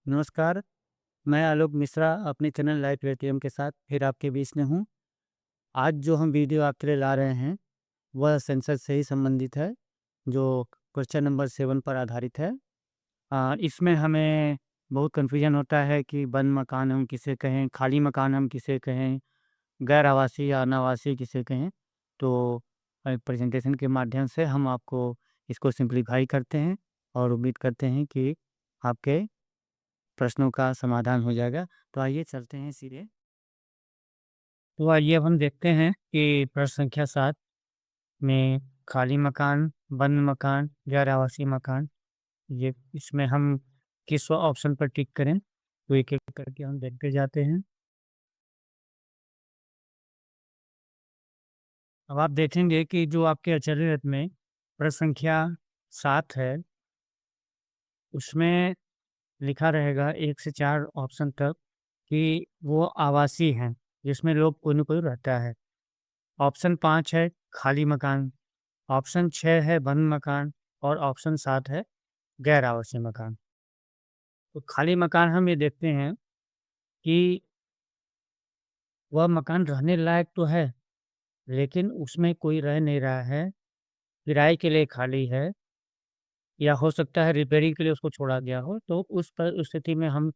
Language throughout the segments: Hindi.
नमस्कार, मैं आलोक मिश्रा अपने चैनल लाइफ एटीएम के साथ फिर आपके बीच में हूँ। आज जो हम वीडियो आपके लिए ला रहे हैं, वह सेंसस से ही संबंधित है, जो क्वेश्चन नंबर 7 पर आधारित है। इसमें हमें बहुत कन्फ्यूजन होता है कि बंद मकान हम किसे कहें, खाली मकान हम किसे कहें, गैर आवासीय या अनावासीय किसे कहें। तो एक प्रेजेंटेशन के माध्यम से हम आपको इसको सिंप्लीफाई करते हैं और उम्मीद करते हैं कि आपके प्रश्नों का समाधान हो जाएगा। तो आइए चलते हैं सीधे। तो आइए अब हम देखते हैं कि प्रश्न संख्या 7 में खाली मकान, बंद मकान, गैर आवासीय मकान, ये इसमें हम किस ऑप्शन पर टिक करें? तो एक-एक करके हम देखते जाते हैं। अब आप देखेंगे कि जो आपके आचार्य रथ में प्रश्न संख्या 7 है, उसमें लिखा रहेगा 1 से 4 ऑप्शन तक कि वो आवासीय हैं, जिसमें लोग कोई न कोई रहता है। ऑप्शन 5 है खाली मकान, ऑप्शन 6 है बंद मकान और ऑप्शन 7 है गैर आवासीय मकान। तो खाली मकान हम ये देखते हैं कि वह मकान रहने लायक तो है, लेकिन उसमें कोई रह नहीं रहा है, किराए के लिए खाली है या हो सकता है रिपेयरिंग के लिए उसको छोड़ा गया हो। तो उस स्थिति में हम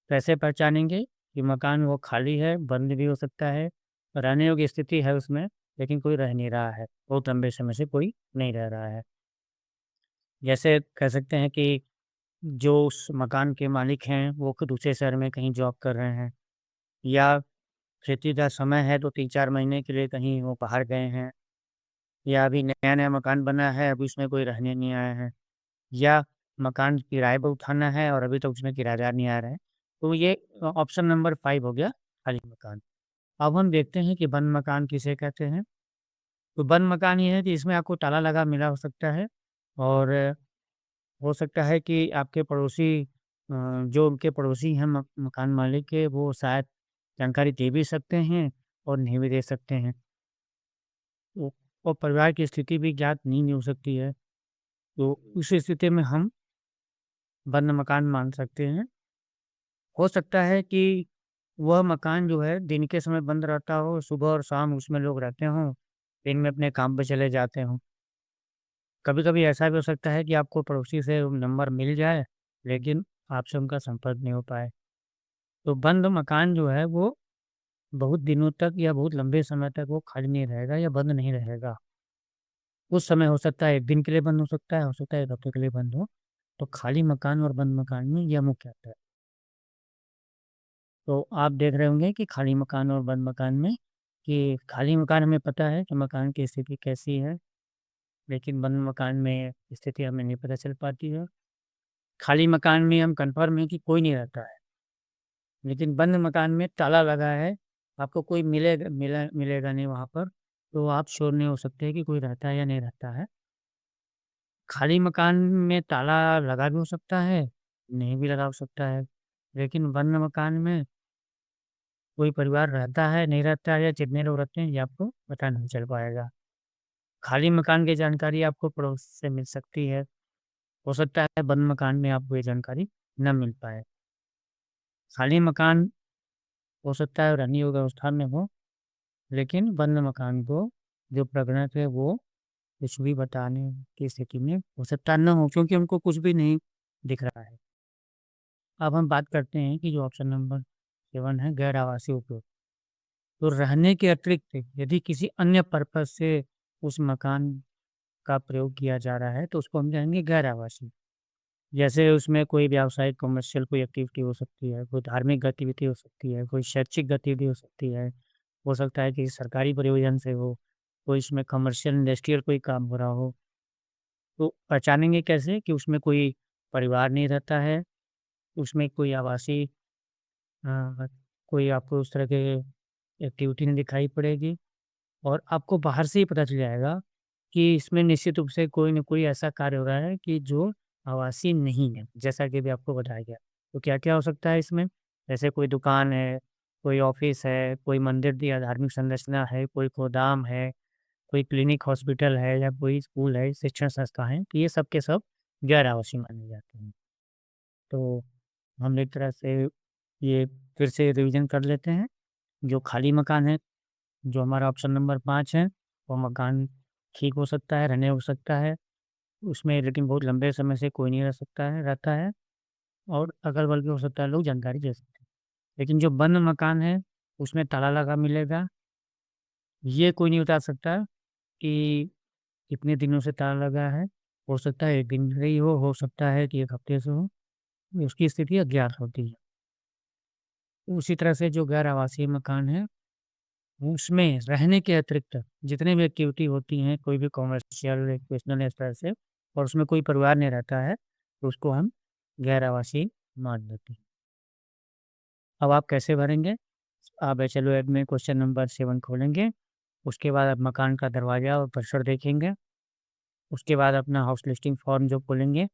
कैसे पहचानेंगे कि मकान वो खाली है, बंद भी हो सकता है, रहने योग्य स्थिति है उसमें, लेकिन कोई रह नहीं रहा है, बहुत लंबे समय से कोई नहीं रह रहा है। जैसे कह सकते हैं कि जो उस मकान के मालिक हैं, वो दूसरे शहर में कहीं जॉब कर रहे हैं या खेती का समय है तो 3-4 महीने के लिए कहीं वो बाहर गए हैं या अभी नया-नया मकान बना है, अभी उसमें कोई रहने नहीं आया है या मकान किराए पे उठाना है और अभी तक उसमें किराएदार नहीं आ रहे हैं। तो ये ऑप्शन नंबर 5 हो गया खाली मकान। अब हम देखते हैं कि बंद मकान किसे कहते हैं। तो बंद मकान ये है कि इसमें आपको ताला लगा मिला हो सकता है और हो सकता है कि आपके पड़ोसी जो उनके पड़ोसी हैं मकान मालिक के, वो शायद जानकारी दे भी सकते हैं और नहीं भी दे सकते हैं। तो और परिवार की स्थिति भी ज्ञात नहीं हो सकती है। तो उस स्थिति में हम बंद मकान मान सकते हैं। हो सकता है कि वह मकान जो है दिन के समय बंद रहता हो, सुबह और शाम उसमें लोग रहते हों, दिन में अपने काम पे चले जाते हों। कभी-कभी ऐसा भी हो सकता है कि आपको पड़ोसी से नंबर मिल जाए, लेकिन आपसे उनका संपर्क नहीं हो पाए। तो बंद मकान जो है वो बहुत दिनों तक या बहुत लंबे समय तक वो खाली नहीं रहेगा या बंद नहीं रहेगा। कुछ समय हो सकता है 1 दिन के लिए बंद हो सकता है 1 हफ्ते के लिए बंद हो। तो खाली मकान और बंद मकान में यह मुख्य अंतर है। तो आप देख रहे होंगे कि खाली मकान और बंद मकान में कि खाली मकान हमें पता है कि मकान की स्थिति कैसी है, लेकिन बंद मकान में स्थिति हमें नहीं पता चल पाती है। खाली मकान में हम कन्फर्म हैं कि कोई नहीं रहता है, लेकिन बंद मकान में ताला लगा है, आपको कोई मिलेगा नहीं वहाँ पर, तो आप श्योर नहीं हो सकते कि कोई रहता है या नहीं रहता है। खाली मकान में ताला लगा भी हो सकता है, नहीं भी लगा हो सकता है, लेकिन बंद मकान में कोई परिवार रहता है, नहीं रहता है या कितने लोग रहते हैं, ये आपको पता नहीं चल पाएगा। खाली मकान की जानकारी आपको पड़ोस से मिल सकती है, हो सकता है बंद मकान में आपको ये जानकारी ना मिल पाए। खाली मकान हो सकता है रहने योग्य अवस्था में हो, लेकिन बंद मकान को जो प्रबंधक है वो कुछ भी बताने की स्थिति में हो सकता ना हो, क्योंकि उनको कुछ भी नहीं दिख रहा है। अब हम बात करते हैं कि जो ऑप्शन नंबर 7 है गैर आवासीय उपयोग। तो रहने के अतिरिक्त यदि किसी अन्य पर्पज़ से उस मकान का प्रयोग किया जा रहा है, तो उसको हम कहेंगे गैर आवासीय। जैसे उसमें कोई व्यावसायिक कमर्शियल कोई एक्टिविटी हो सकती है, कोई धार्मिक गतिविधि हो सकती है, कोई शैक्षिक गतिविधि हो सकती है। हो सकता है कि सरकारी प्रयोजन से हो, कोई इसमें कमर्शियल इंडस्ट्रियल कोई काम हो रहा हो। तो पहचानेंगे कैसे कि उसमें कोई परिवार नहीं रहता है, उसमें कोई आवासीय कोई आपको उस तरह के एक्टिविटी नहीं दिखाई पड़ेगी और आपको बाहर से ही पता चल जाएगा कि इसमें निश्चित रूप से कोई न कोई ऐसा कार्य हो रहा है कि जो आवासीय नहीं है, जैसा कि अभी आपको बताया गया। तो क्या-क्या हो सकता है इसमें? जैसे कोई दुकान है, कोई ऑफ़िस है, कोई मंदिर या धार्मिक संरचना है, कोई गोदाम है, कोई क्लिनिक, हॉस्पिटल है या कोई स्कूल है, शिक्षण संस्था है, तो ये सब के सब गैर आवासीय माने जाते हैं। तो हम एक तरह से ये फिर से रिवीजन कर लेते हैं। जो खाली मकान है, जो हमारा ऑप्शन नंबर 5 है, वो मकान ठीक हो सकता है, रहने हो सकता है, उसमें लेकिन बहुत लंबे समय से कोई नहीं रह सकता है रहता है, और अगल-बगल हो सकता है लोग जानकारी दे सकते हैं। लेकिन जो बंद मकान है, उसमें ताला लगा मिलेगा, ये कोई नहीं बता सकता कि कितने दिनों से ताला लगा है। हो सकता है 1 दिन से ही हो सकता है कि 1 हफ्ते से हो, उसकी स्थिति अज्ञात होती है। उसी तरह से जो गैर आवासीय मकान है, उसमें रहने के अतिरिक्त जितने भी एक्टिविटी होती हैं, कोई भी कमर्शियल, रिक्रिएशनल इस तरह से, और उसमें कोई परिवार नहीं रहता है, तो उसको हम गैर आवासीय मान लेते हैं। अब आप कैसे भरेंगे? आप चलो ऐप में क्वेश्चन नंबर 7 खोलेंगे, उसके बाद आप मकान का दरवाज़ा और परिसर देखेंगे, उसके बाद अपना हाउस लिस्टिंग फॉर्म जो खोलेंगे,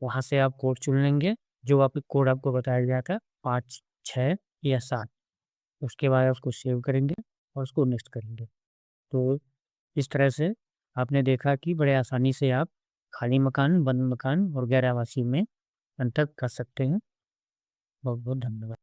वहाँ से आप कोड चुन लेंगे, जो आप कोड आपको बताया गया था 5, 6 या 7। उसके बाद आप उसको सेव करेंगे और उसको नेक्स्ट करेंगे। तो इस तरह से आपने देखा कि बड़े आसानी से आप खाली मकान, बंद मकान और गैर आवासीय में अंतर कर सकते हैं। बहुत-बहुत धन्यवाद।